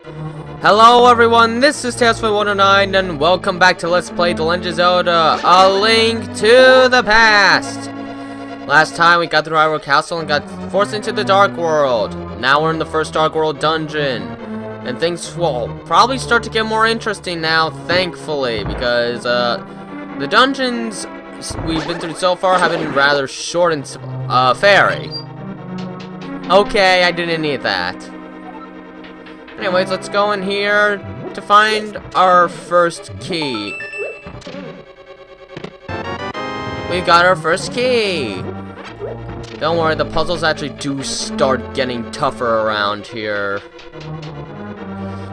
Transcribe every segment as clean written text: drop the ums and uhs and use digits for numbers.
Hello everyone, this is Tailsful109 and welcome back to Let's Play The Legend of Zelda, A Link to the Past! Last time we got through Hyrule Castle and got forced into the Dark World. Now we're in the first Dark World dungeon. And things will probably start to get more interesting now, thankfully, because the dungeons we've been through so far have been rather short and fairy. Okay, I didn't need that. Anyways, let's go in here to find our first key. We got our first key. Don't worry, the puzzles actually do start getting tougher around here.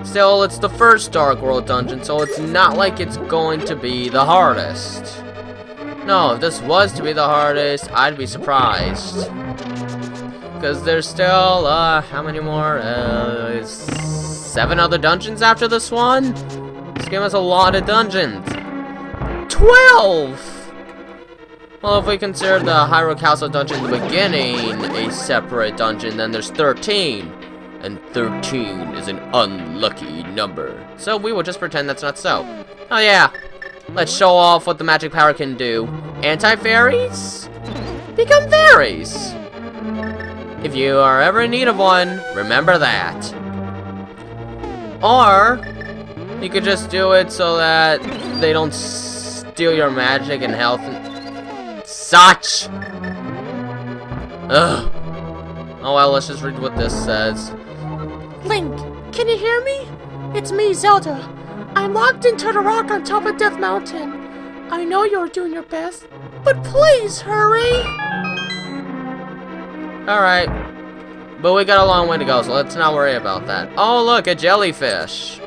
Still, it's the first Dark World dungeon, so it's not like it's going to be the hardest. No, if this was to be the hardest, I'd be surprised. Because there's still, how many more? 7 other dungeons after this one? This game has a lot of dungeons. 12! Well, if we consider the Hyrule Castle dungeon in the beginning a separate dungeon, then there's 13. And 13 is an unlucky number. So we will just pretend that's not so. Oh yeah, let's show off what the magic power can do. Anti-fairies? Become fairies! If you are ever in need of one, remember that. Or, you could just do it so that they don't steal your magic and health and such! Ugh. Oh well, let's just read what this says. Link, can you hear me? It's me, Zelda. I'm locked into the rock on top of Death Mountain. I know you're doing your best, but please hurry! Alright. But we got a long way to go, so let's not worry about that. Oh, look, a jellyfish.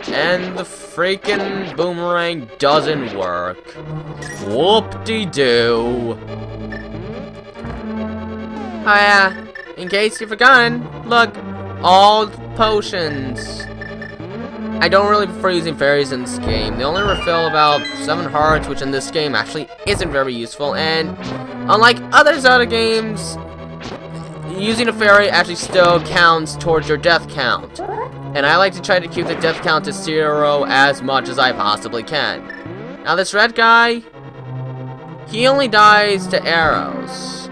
And the freaking boomerang doesn't work. Whoop-de-doo. Oh yeah, in case you've forgotten, look, all potions. I don't really prefer using fairies in this game. They only refill about 7 hearts, which in this game actually isn't very useful. And unlike other Zelda games, using a fairy actually still counts towards your death count. And I like to try to keep the death count to 0 as much as I possibly can. Now this red guy, he only dies to arrows.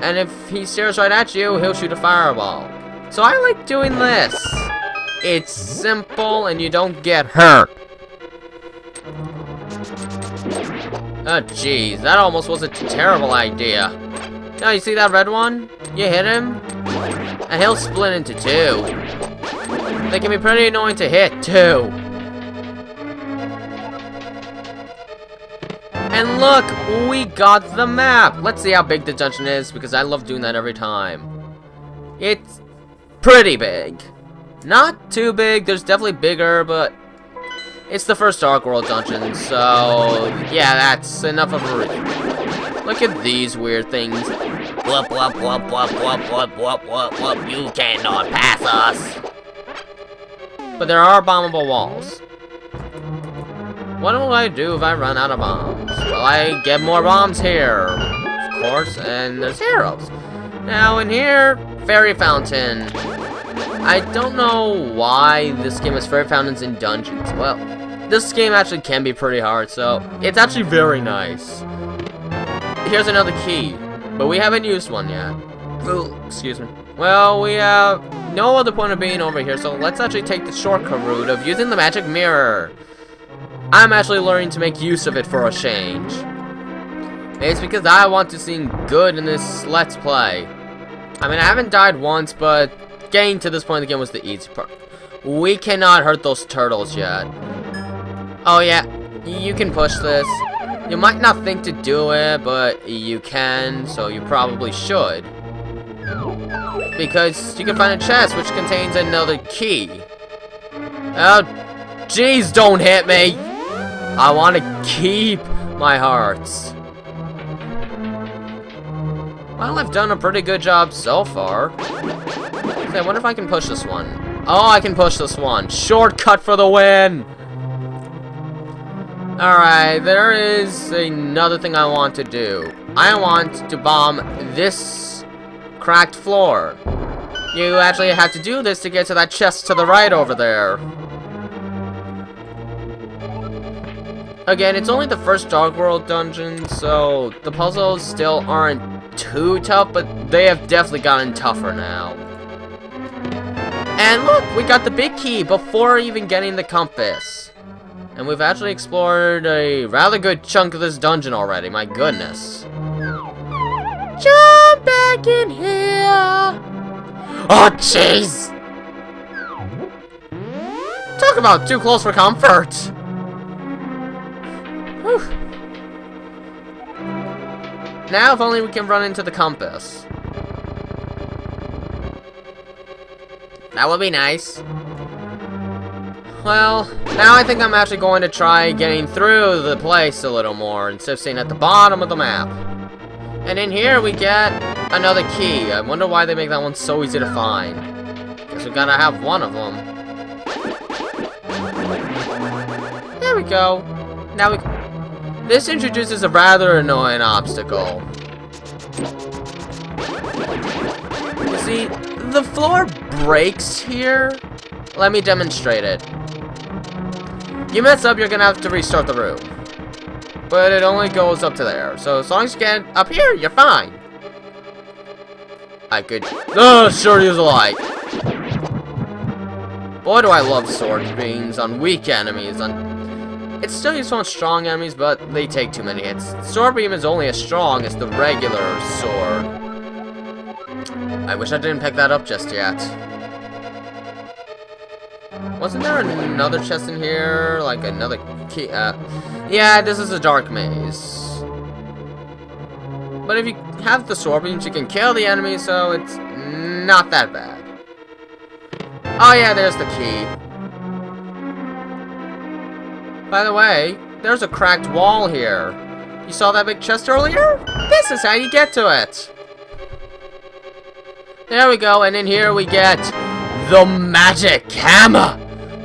And if he stares right at you, he'll shoot a fireball. So I like doing this. It's simple and you don't get hurt. Oh jeez, that almost was a terrible idea. Now you see that red one? You hit him, and he'll split into 2. They can be pretty annoying to hit, too. And look, we got the map. Let's see how big the dungeon is, because I love doing that every time. It's pretty big. Not too big, there's definitely bigger, but it's the first Dark World dungeon, so yeah, that's enough of a reason. Look at these weird things. Whoop, whoop, whoop, whoop, whoop, whoop, whoop, whoop, whoop. You cannot pass us. But there are bombable walls. What will I do if I run out of bombs? Well, I get more bombs here, of course, and there's arrows. Now in here, fairy fountain. I don't know why this game has fairy fountains in dungeons. Well, this game actually can be pretty hard, so it's actually very nice. Here's another key, but we haven't used one yet. Ooh, excuse me. Well, we have no other point of being over here, so let's actually take the shortcut route of using the magic mirror. I'm actually learning to make use of it for a change. It's because I want to seem good in this Let's Play. I mean, I haven't died once, but getting to this point in the game was the easy part. We cannot hurt those turtles yet. Oh yeah, you can push this. You might not think to do it, but you can, so you probably should. Because you can find a chest which contains another key. Oh, jeez, don't hit me! I want to keep my hearts. Well, I've done a pretty good job so far. Okay, I wonder if I can push this one. Oh, I can push this one. Shortcut for the win! Alright, there is another thing I want to do. I want to bomb this cracked floor. You actually have to do this to get to that chest to the right over there. Again, it's only the first Dark World dungeon, so the puzzles still aren't too tough, but they have definitely gotten tougher now. And look, we got the big key before even getting the compass. And we've actually explored a rather good chunk of this dungeon already, my goodness. Jump back in here! Oh, jeez! Talk about too close for comfort! Whew. Now, if only we can run into the compass. That would be nice. Well, now I think I'm actually going to try getting through the place a little more instead of staying at the bottom of the map. And in here we get another key. I wonder why they make that one so easy to find. Guess we gotta have one of them. There we go. Now we... This introduces a rather annoying obstacle. You see, the floor breaks here. Let me demonstrate it. You mess up, you're gonna have to restart the room. But it only goes up to there. So as long as you get up here, you're fine. I could... Oh, sure use a light. Boy, do I love sword beams on weak enemies. It's still useful on strong enemies, but they take too many hits. Sword beam is only as strong as the regular sword. I wish I didn't pick that up just yet. Wasn't there another chest in here? Like another key? Yeah, this is a dark maze. But if you have the sword beams, you can kill the enemy, so it's not that bad. Oh yeah, there's the key. By the way, there's a cracked wall here. You saw that big chest earlier? This is how you get to it. There we go, and in here we get the magic hammer.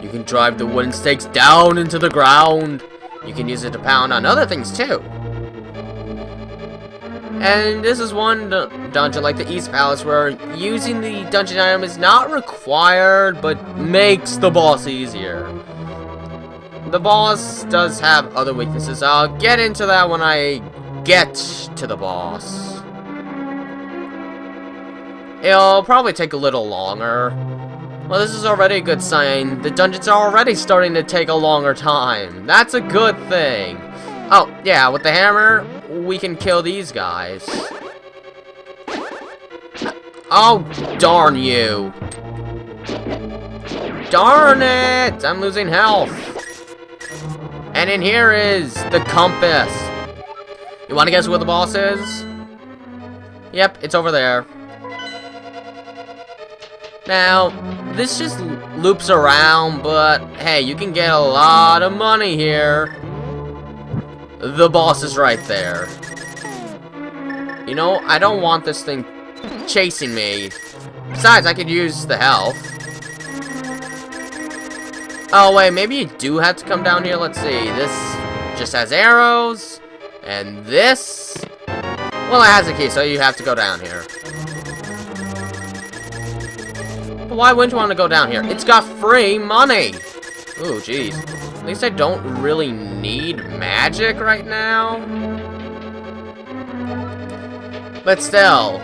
You can drive the wooden stakes down into the ground. You can use it to pound on other things too. And this is one dungeon like the East Palace where using the dungeon item is not required, but makes the boss easier. The boss does have other weaknesses. I'll get into that when I get to the boss. It'll probably take a little longer. Well, this is already a good sign. The dungeons are already starting to take a longer time. That's a good thing. Oh, yeah, with the hammer, we can kill these guys. Oh, darn you. Darn it! I'm losing health. And in here is the compass. You want to guess where the boss is? Yep, it's over there. Now, this just loops around, but hey, you can get a lot of money here. The boss is right there. You know, I don't want this thing chasing me. Besides, I could use the health. Oh, wait, maybe you do have to come down here. Let's see. This just has arrows. And this... Well, it has a key, so you have to go down here. But why wouldn't you want to go down here? It's got free money. Ooh, jeez. At least I don't really need magic right now. But still,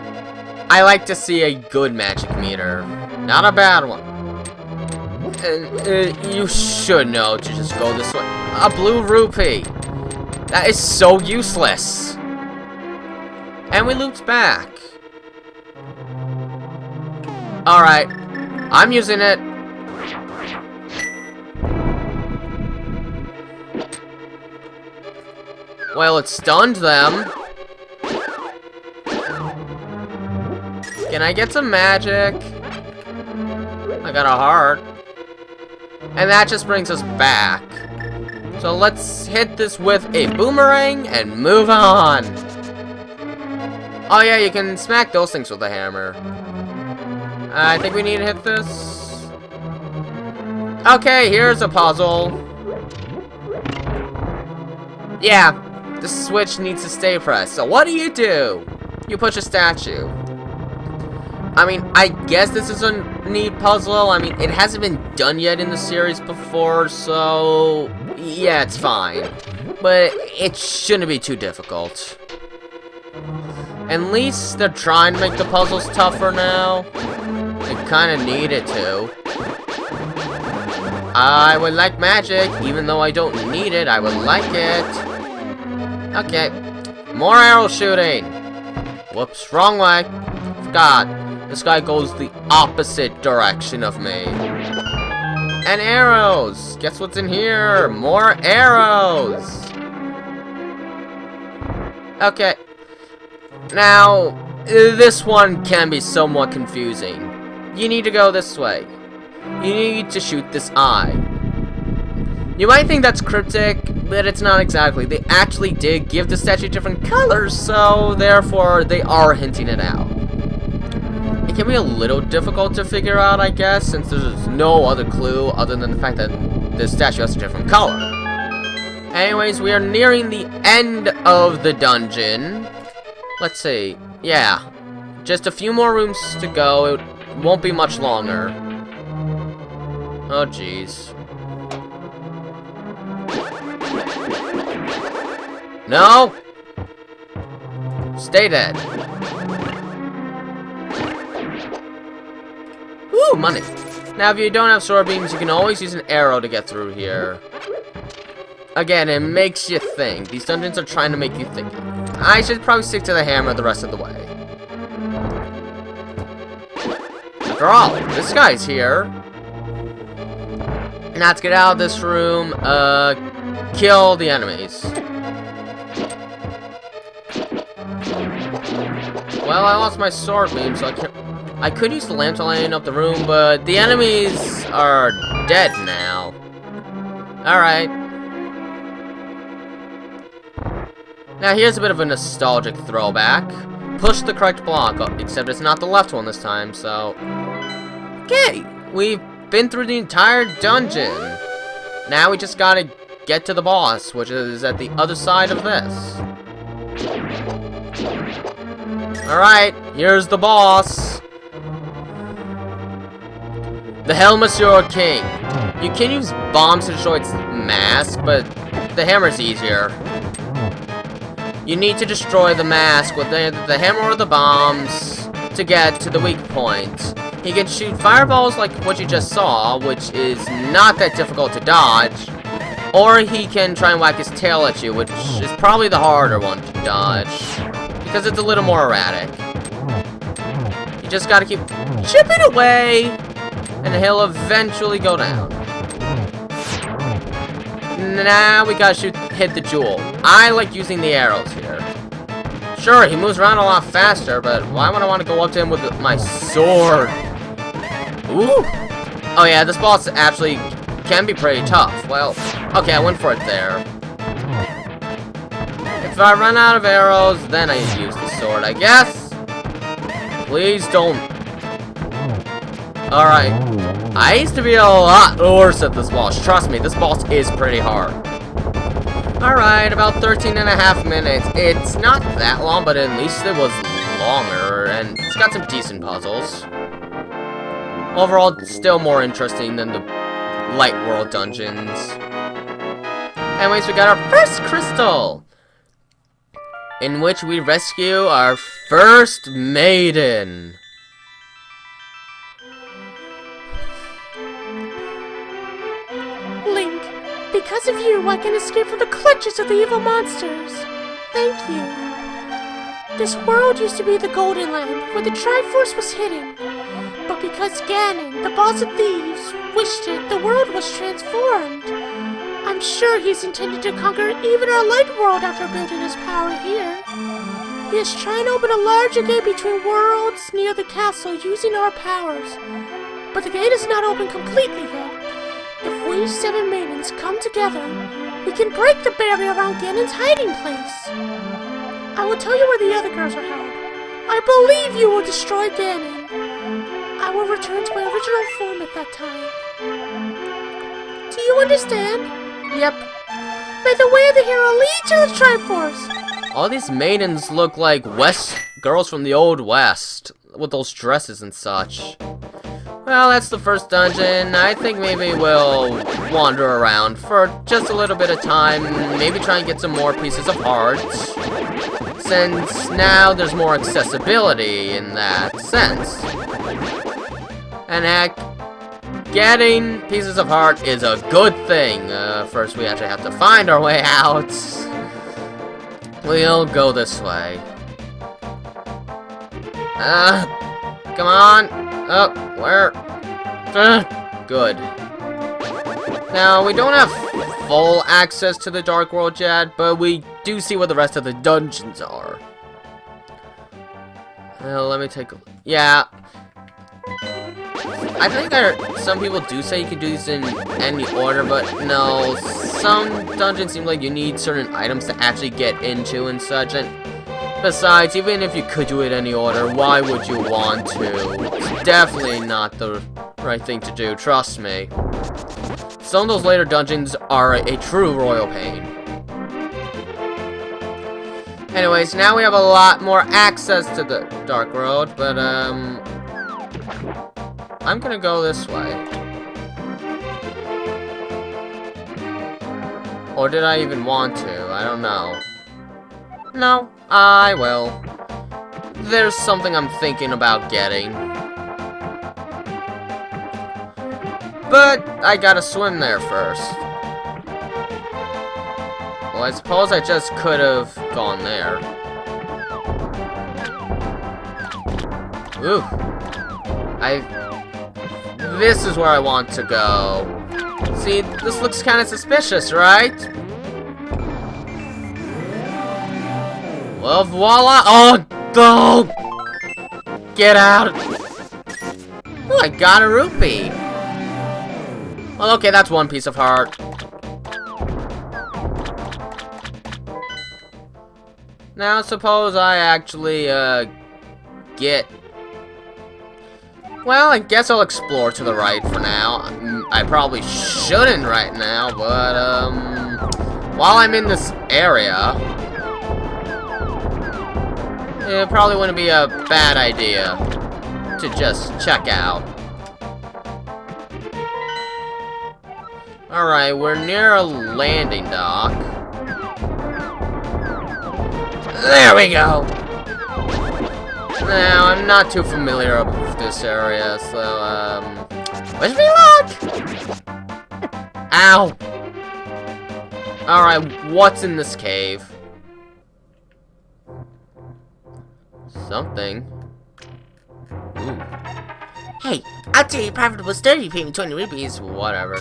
I like to see a good magic meter. Not a bad one. And you should know to just go this way. A blue rupee. That is so useless. And we looped back. Alright. I'm using it. Well, it stunned them. Can I get some magic? I got a heart. And that just brings us back. So let's hit this with a boomerang and move on. Oh yeah, you can smack those things with a hammer. I think we need to hit this. Okay, here's a puzzle. Yeah, the switch needs to stay pressed. So what do? You push a statue. I mean, I guess this is a neat puzzle. I mean, it hasn't been done yet in the series before, so yeah, it's fine. But it shouldn't be too difficult. At least they're trying to make the puzzles tougher now. They kind of need it to. I would like magic, even though I don't need it, I would like it. Okay, more arrow shooting. Whoops, wrong way. God, this guy goes the opposite direction of me. And arrows! Guess what's in here? More arrows! Okay. Now, this one can be somewhat confusing. You need to go this way. You need to shoot this eye. You might think that's cryptic, but it's not exactly. They actually did give the statue different colors, so therefore they are hinting it out. It can be a little difficult to figure out, I guess, since there's no other clue other than the fact that the statue has a different color. Anyways, we are nearing the end of the dungeon. Let's see. Yeah. Just a few more rooms to go. It won't be much longer. Oh, jeez. No! Stay dead. Ooh, money. Now, if you don't have sword beams, you can always use an arrow to get through here. Again, it makes you think. These dungeons are trying to make you think. I should probably stick to the hammer the rest of the way. After all, this guy's here. Now let's get out of this room. Kill the enemies. Well, I lost my sword beam, so I could use the lamp to lighten up the room, but the enemies are dead now. Alright. Now here's a bit of a nostalgic throwback. Push the correct block, except it's not the left one this time, so... Okay, we've been through the entire dungeon. Now we just gotta get to the boss, which is at the other side of this. Alright, here's the boss. The Monsieur King. You can use bombs to destroy its mask, but the hammer's easier. You need to destroy the mask with the hammer or the bombs to get to the weak point. He can shoot fireballs like what you just saw, which is not that difficult to dodge. Or he can try and whack his tail at you, which is probably the harder one to dodge, because it's a little more erratic. You just gotta keep chipping away, and he'll eventually go down. Now we gotta hit the jewel. I like using the arrows here. Sure, he moves around a lot faster, but why would I want to go up to him with my sword? Ooh! Oh yeah, this boss actually can be pretty tough. Well, okay, I went for it there. If I run out of arrows, then I use the sword, I guess. Please don't. Alright. I used to be a lot worse at this boss. Trust me, this boss is pretty hard. Alright, about 13.5 minutes. It's not that long, but at least it was longer, and it's got some decent puzzles. Overall, it's still more interesting than the Light World dungeons. Anyways, we got our first crystal, in which we rescue our first maiden. Link, because of you, I can escape from the clutches of the evil monsters. Thank you. This world used to be the Golden Land, where the Triforce was hidden. But because Ganon, the boss of thieves, wished it, the world was transformed. I'm sure he's intended to conquer even our light world after building his power here. He is trying to open a larger gate between worlds near the castle using our powers. But the gate is not open completely yet. If we 7 maidens come together, we can break the barrier around Ganon's hiding place. I will tell you where the other girls are held. I believe you will destroy Ganon. I will return to my original form at that time. Do you understand? Yep. May the way of the hero lead to the Triforce! All these maidens look like girls from the Old West. with those dresses and such. Well, that's the first dungeon. I think maybe we'll wander around for just a little bit of time. Maybe try and get some more pieces of heart. Since now there's more accessibility in that sense. And heck, getting pieces of heart is a good thing. First we actually have to find our way out. We'll go this way. Come on. Up, where? Good. Now, we don't have full access to the Dark World yet, but we do see where the rest of the dungeons are. Let me take a look. Yeah. I think some people do say you can do these in any order, but no. Some dungeons seem like you need certain items to actually get into and such, and besides, even if you could do it any order, why would you want to? It's definitely not the right thing to do, trust me. Some of those later dungeons are a true royal pain. Anyways, now we have a lot more access to the Dark Road, but I'm gonna go this way. Or did I even want to? I don't know. No, I will. There's something I'm thinking about getting. But I gotta swim there first. Well, I suppose I just could have gone there. Ooh. This is where I want to go. See, this looks kind of suspicious, right? Well, voila! Oh, no! Get out! Oh, I got a rupee. Well, okay, that's one piece of heart. Now, suppose I actually, get... Well, I guess I'll explore to the right for now. I probably shouldn't right now, but, while I'm in this area... It probably wouldn't be a bad idea to just check out. Alright, we're near a landing dock. There we go! Now, I'm not too familiar with this area, so, wish me luck! Ow! Alright, what's in this cave? Something. Ooh. Hey, I'll tell you a profitable story if you pay me 20 rupees. Whatever.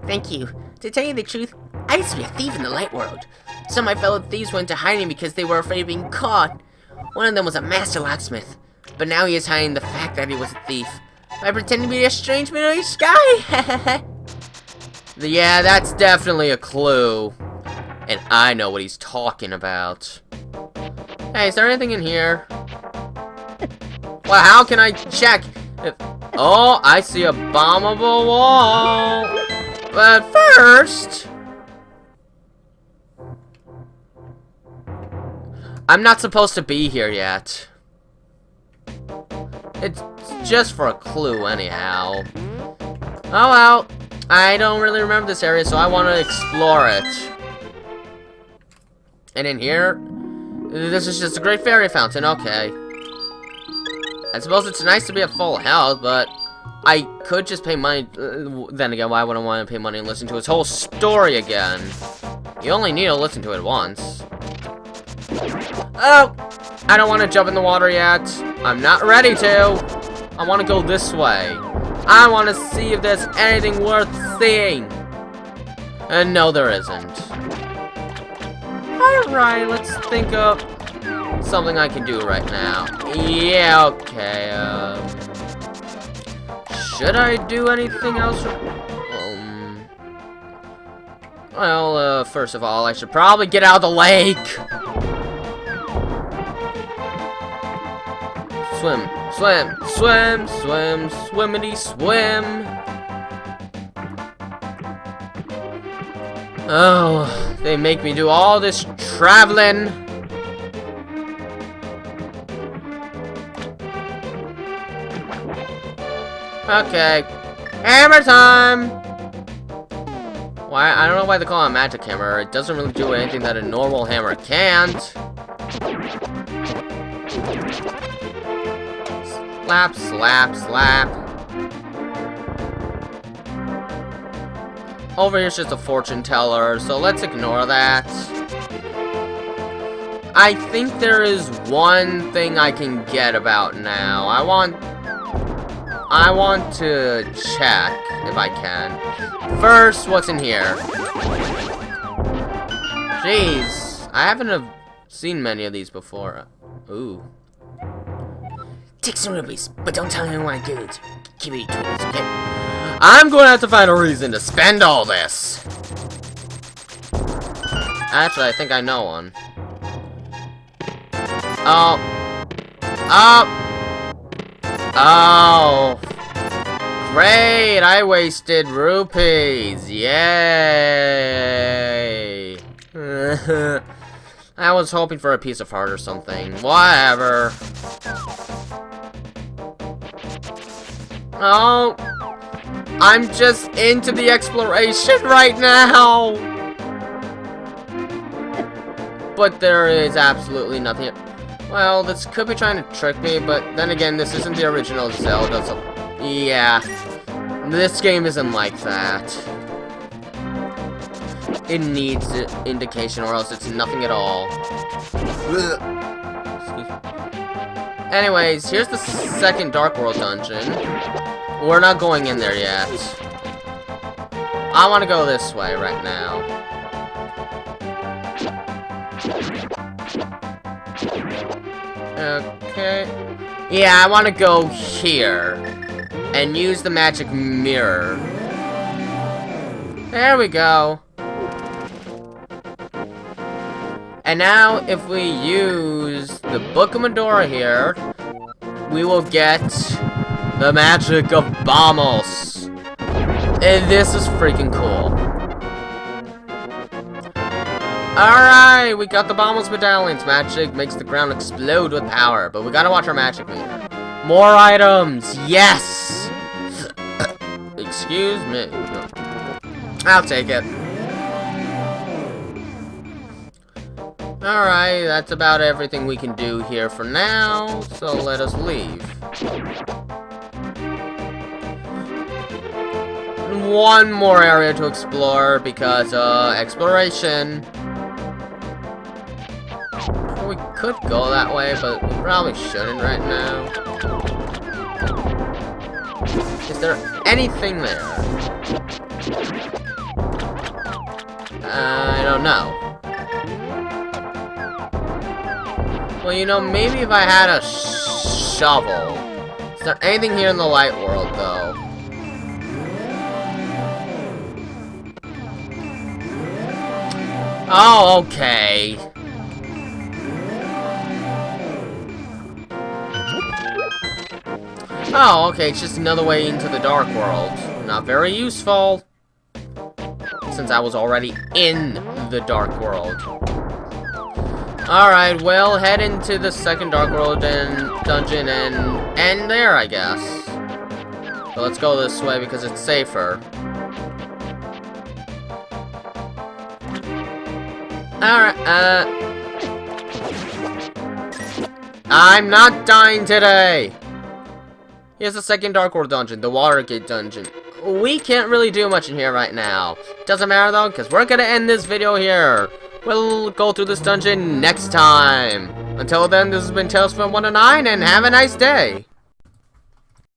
Thank you. To tell you the truth, I used to be a thief in the light world. Some of my fellow thieves went into hiding because they were afraid of being caught. One of them was a master locksmith, but now he is hiding the fact that he was a thief by pretending to be a strange middle-aged guy. Yeah, that's definitely a clue. And I know what he's talking about. Hey, is there anything in here? Well, how can I check if... Oh, I see a bombable wall. But first... I'm not supposed to be here yet. It's just for a clue anyhow. Oh well, I don't really remember this area, so I want to explore it. And in here, this is just a great fairy fountain, okay. I suppose it's nice to be at full health, but I could just pay money. Then again, why would I want to pay money and listen to his whole story again? You only need to listen to it once. Oh! I don't want to jump in the water yet. I'm not ready to. I want to go this way. I want to see if there's anything worth seeing. And no, there isn't. Alright, let's think of something I can do right now. Yeah, okay, should I do anything else? Well, first of all, I should probably get out of the lake. Swim, swim, swim, swim, swimmity swim. Oh, they make me do all this traveling. Okay. Hammer time! Why? I don't know why they call it a magic hammer. It doesn't really do anything that a normal hammer can't. Slap, slap, slap. Over here's just a fortune teller, so let's ignore that. I think there is one thing I can get about now. I want to check if I can. First, what's in here? Jeez, I haven't seen many of these before. Ooh. Take some rupees, but don't tell anyone I get it. Keep it between us, okay? I'm going to have to find a reason to spend all this. Actually, I think I know one. Oh. Oh. Oh. Great, I wasted rupees. Yay. I was hoping for a piece of heart or something. Whatever. Oh. I'm just into the exploration right now. But there is absolutely nothing. Well, this could be trying to trick me, but then again, this isn't the original Zelda, so yeah. This game isn't like that. It needs an indication or else it's nothing at all. Anyways, here's the second Dark World dungeon. We're not going in there yet. I want to go this way right now. Okay. Yeah, I want to go here. And use the magic mirror. There we go. And now, if we use the Book of Medora here, we will get the magic of Bamos. And this is freaking cool. Alright, we got the Bamos medallions. Magic makes the ground explode with power, but we gotta watch our magic meter. More items, yes! Excuse me. I'll take it. Alright, that's about everything we can do here for now, so let us leave. One more area to explore, because, exploration. We could go that way, but we probably shouldn't right now. Is there anything there? I don't know. Well, you know, maybe if I had a shovel. Is there anything here in the light world, though? Oh, okay. Oh, okay, it's just another way into the Dark World. Not very useful, since I was already in the Dark World. Alright, well, head into the second Dark World and dungeon and end there, I guess. But let's go this way because it's safer. Alright, I'm not dying today! Here's the second Dark World dungeon, the Watergate dungeon. We can't really do much in here right now. Doesn't matter though, because we're gonna end this video here. We'll go through this dungeon next time. Until then, this has been Tales from 109, and have a nice day!